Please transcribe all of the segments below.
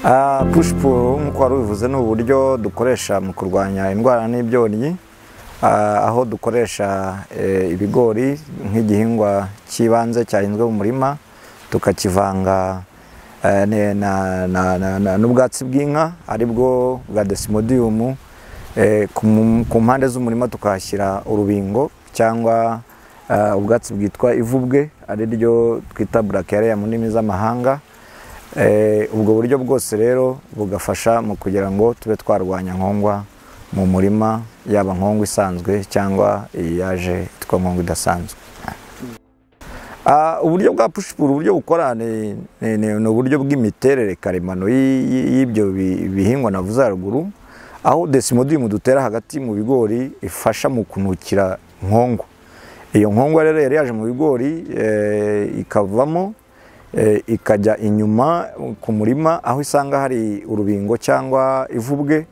Push-pull nk'uko wari ubivuze ni uburyo dukoresha mu kurwanya indwara n'ibyonnyi, aho dukoresha ibigori nk'igihingwa cy'ibanze cyahinzwe mu murima, tukakivanga n'ubwatsi bw'inka aribwo bwa Desmodium, ku mpande z'umurima tukahashyira urubingo cyangwa ubwatsi bwitwa ivubwe ari ryo twita brachiaria mu ndimi z'amahanga. Ubwo buryo bwose rero bugafasha mu kugira ngo tube twarwanya nkongwa mu murima, yaba nkongwa isanzwe cyangwa yaje itwa nkongwa idasanzwe. Uburyo bwa push-pull uburyo bukora ni uburyo bw'imiterere karemano y'ibyo bihingwa navuze haruguru, aho Desmodium dutera hagati mu bigori ifasha mu kunukira nkongwa. Iyo nkongwa rero yari yaje mu bigori ikavamo ikajya inyuma ku murima aho isanga hari urubingo cyangwa ivubwe.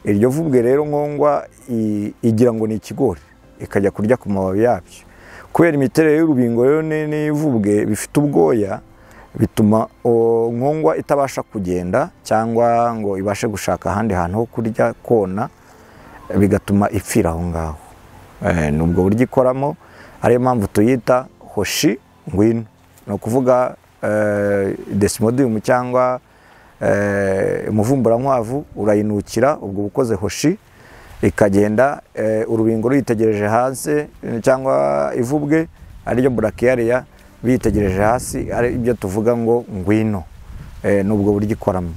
Iryo vubwe rero nkongwa igira ngo ni ikigori, ikajya kurya ku mababi yabyo. Kubera imiterere y'urubingo rero n'ivubwe bifite ubwoya, bituma nkongwa itabasha kugenda cyangwa ngo ibashe gushaka ahandi hantu ho kurya kona, bigatuma ipfira aho ngaho. Ni ubwo buryo ikoramo, ariyo mpamvu tuyita hoshi ngwino. Ni ukuvuga Desmodium cyangwa umuvumburankwavu urayinukira, ubwo bukoze hoshi, ikagenda urubingo ruyitegereje hasi cyangwa ivubwe ariryo brachiaria biyitegereje hasi, ari ibyo tuvuga ngo ngwino. Ni ubwo buryo ikoramo.